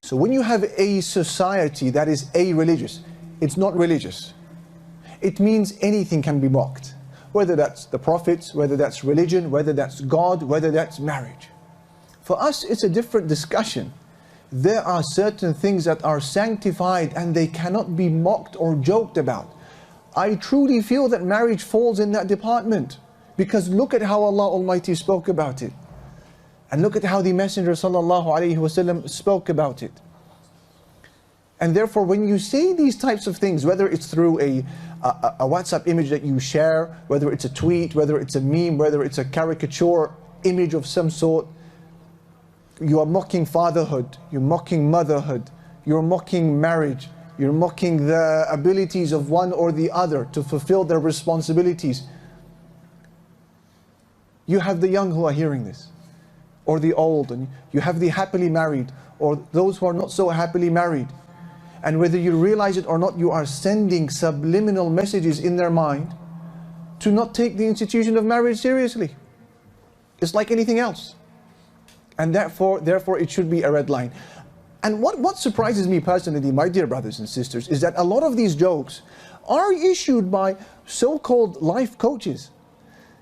So when you have a society that is areligious, it's not religious. It means anything can be mocked. Whether that's the prophets, whether that's religion, whether that's God, whether that's marriage. For us, it's a different discussion. There are certain things that are sanctified and they cannot be mocked or joked about. I truly feel that marriage falls in that department, because look at how Allah Almighty spoke about it. And look at how the Messenger ﷺ spoke about it. And therefore, when you say these types of things, whether it's through a WhatsApp image that you share, whether it's a tweet, whether it's a meme, whether it's a caricature image of some sort, you are mocking fatherhood, you're mocking motherhood, you're mocking marriage, you're mocking the abilities of one or the other to fulfill their responsibilities. You have the young who are hearing this, or the old, and you have the happily married, or those who are not so happily married. And whether you realize it or not, you are sending subliminal messages in their mind to not take the institution of marriage seriously. It's like anything else. And therefore it should be a red line. And what surprises me personally, my dear brothers and sisters, is that a lot of these jokes are issued by so-called life coaches.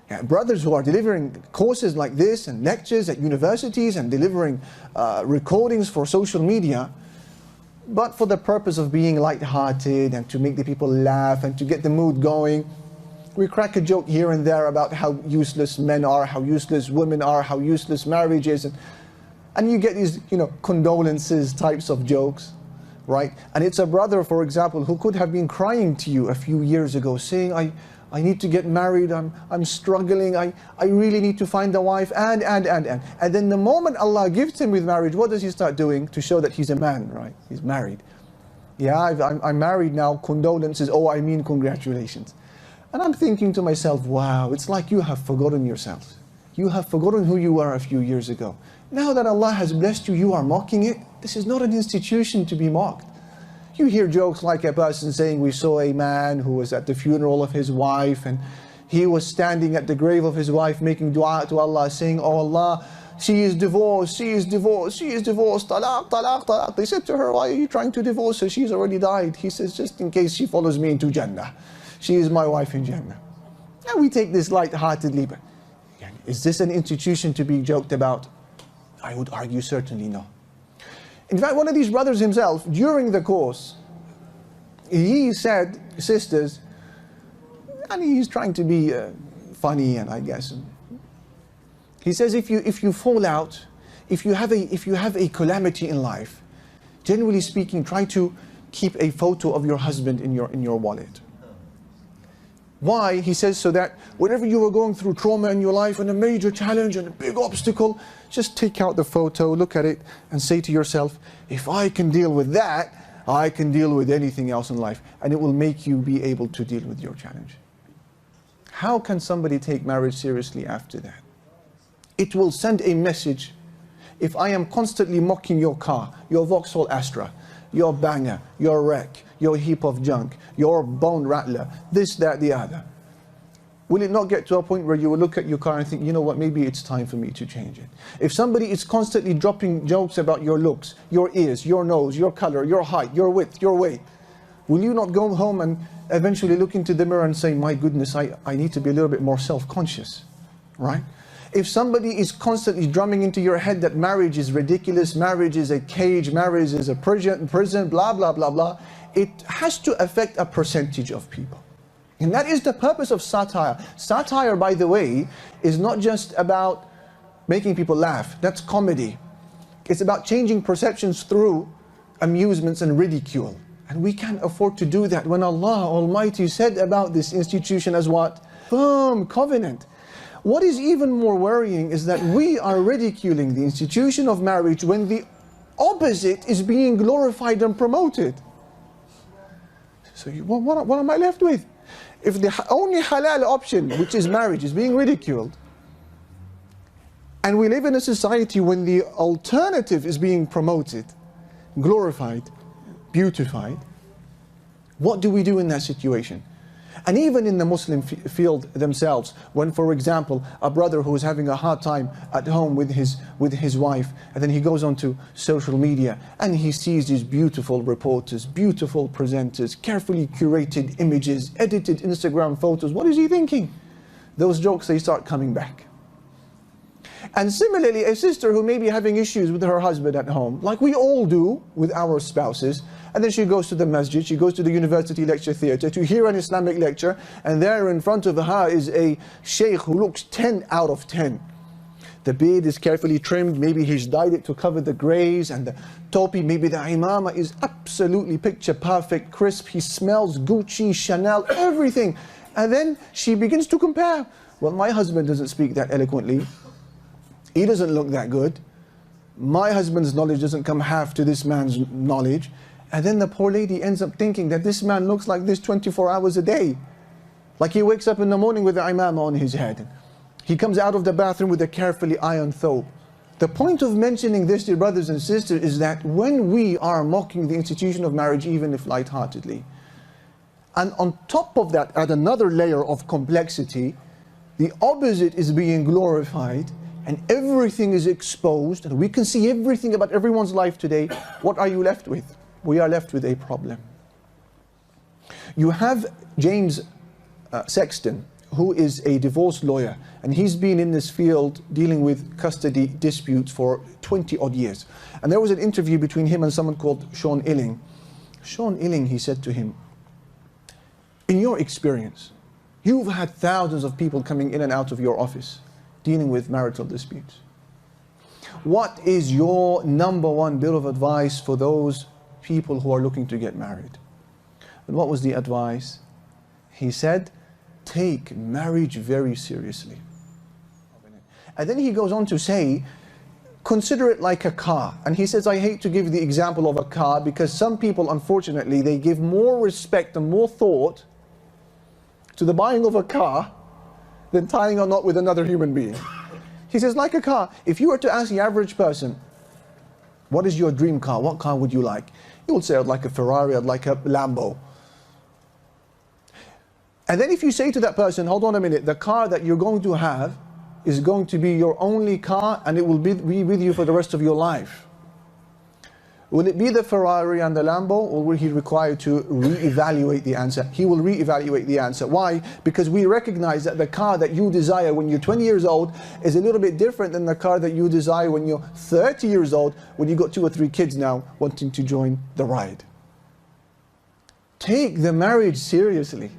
Yeah, brothers who are delivering courses like this and lectures at universities and delivering recordings for social media, but for the purpose of being light-hearted and to make the people laugh and to get the mood going. We crack a joke here and there about how useless men are, how useless women are, how useless marriage is. And you get these, condolences types of jokes, right? And it's a brother, for example, who could have been crying to you a few years ago, saying, I need to get married, I'm struggling, I really need to find a wife, and then the moment Allah gives him with marriage, what does he start doing to show that he's a man, right? He's married. Yeah, I'm married now, condolences, I mean congratulations. And I'm thinking to myself, wow, it's like you have forgotten yourself. You have forgotten who you were a few years ago. Now that Allah has blessed you, you are mocking it. This is not an institution to be mocked. You hear jokes like a person saying, we saw a man who was at the funeral of his wife and he was standing at the grave of his wife making dua to Allah, saying, oh Allah, she is divorced, she is divorced, she is divorced, talaq, talaq, talaq. They said to her, why are you trying to divorce her? She's already died. He says, just in case she follows me into Jannah. She is my wife in Jannah. And we take this light-heartedly, but is this an institution to be joked about? I would argue certainly no. In fact, one of these brothers himself, during the course, he said, sisters, and he's trying to be funny, and I guess, he says, if you fall out, if you have a calamity in life, generally speaking, try to keep a photo of your husband in your wallet. Why? He says, so that whenever you are going through trauma in your life and a major challenge and a big obstacle, just take out the photo, look at it, and say to yourself, if I can deal with that, I can deal with anything else in life. And it will make you be able to deal with your challenge. How can somebody take marriage seriously after that? It will send a message. If I am constantly mocking your car, your Vauxhall Astra, your banger, your wreck, your heap of junk, your bone rattler, this, that, the other, will it not get to a point where you will look at your car and think, you know what, maybe it's time for me to change it? If somebody is constantly dropping jokes about your looks, your ears, your nose, your color, your height, your width, your weight, will you not go home and eventually look into the mirror and say, my goodness, I need to be a little bit more self-conscious, right? If somebody is constantly drumming into your head that marriage is ridiculous, marriage is a cage, marriage is a prison, blah, blah, blah, blah, it has to affect a percentage of people. And that is the purpose of satire. Satire, by the way, is not just about making people laugh. That's comedy. It's about changing perceptions through amusements and ridicule. And we can't afford to do that when Allah Almighty said about this institution as what? Firm covenant. What is even more worrying is that we are ridiculing the institution of marriage when the opposite is being glorified and promoted. So what am I left with? If the only halal option, which is marriage, is being ridiculed, and we live in a society when the alternative is being promoted, glorified, beautified, what do we do in that situation? And even in the Muslim field themselves, when, for example, a brother who is having a hard time at home with his wife, and then he goes onto social media and he sees these beautiful reporters, beautiful presenters, carefully curated images, edited Instagram photos, what is he thinking? Those jokes, they start coming back. And similarly, a sister who may be having issues with her husband at home, like we all do with our spouses, and then she goes to the masjid, she goes to the university lecture theatre to hear an Islamic lecture, and there in front of her is a sheikh who looks 10 out of 10. The beard is carefully trimmed, maybe he's dyed it to cover the greys, and the topi, maybe the imama is absolutely picture perfect, crisp, he smells Gucci, Chanel, everything. And then she begins to compare. Well, my husband doesn't speak that eloquently. He doesn't look that good. My husband's knowledge doesn't come half to this man's knowledge. And then the poor lady ends up thinking that this man looks like this 24 hours a day. Like he wakes up in the morning with the imam on his head. He comes out of the bathroom with a carefully ironed thobe. The point of mentioning this, dear brothers and sisters, is that when we are mocking the institution of marriage, even if lightheartedly, and on top of that, add another layer of complexity, the opposite is being glorified, and everything is exposed, and we can see everything about everyone's life today, what are you left with? We are left with a problem. You have James Sexton, who is a divorce lawyer, and he's been in this field dealing with custody disputes for 20 odd years. And there was an interview between him and someone called Sean Illing. Sean Illing, he said to him, in your experience, you've had thousands of people coming in and out of your office dealing with marital disputes. What is your number one bit of advice for those people who are looking to get married? And what was the advice? He said, take marriage very seriously. And then he goes on to say, consider it like a car. And he says, I hate to give the example of a car because some people, unfortunately, they give more respect and more thought to the buying of a car than tying a knot with another human being. He says, like a car, if you were to ask the average person, what is your dream car? What car would you like? He would say, I'd like a Ferrari, I'd like a Lambo. And then if you say to that person, hold on a minute, the car that you're going to have is going to be your only car and it will be with you for the rest of your life. Will it be the Ferrari and the Lambo, or will he require to re-evaluate the answer? He will re-evaluate the answer. Why? Because we recognize that the car that you desire when you're 20 years old is a little bit different than the car that you desire when you're 30 years old, when you've got 2 or 3 kids now wanting to join the ride. Take the marriage seriously.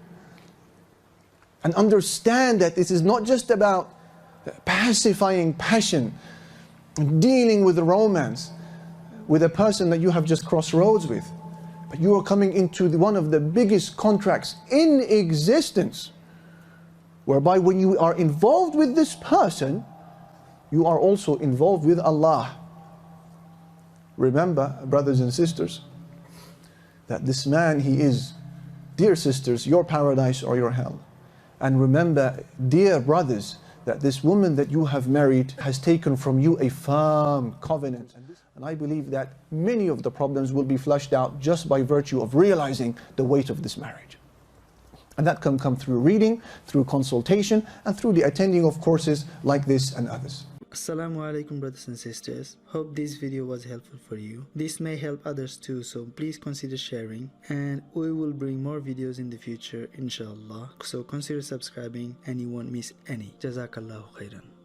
And understand that this is not just about pacifying passion, dealing with the romance, with a person that you have just crossed roads with. But you are coming into one of the biggest contracts in existence, whereby when you are involved with this person, you are also involved with Allah. Remember, brothers and sisters, that this man, he is, dear sisters, your paradise or your hell. And remember, dear brothers, that this woman that you have married has taken from you a firm covenant. And I believe that many of the problems will be flushed out just by virtue of realizing the weight of this marriage. And that can come through reading, through consultation, and through the attending of courses like this and others. Assalamu alaikum, brothers and sisters. Hope this video was helpful for you. This may help others too, so please consider sharing, and we will bring more videos in the future, inshallah. So consider subscribing and you won't miss any. Jazakallahu khairan.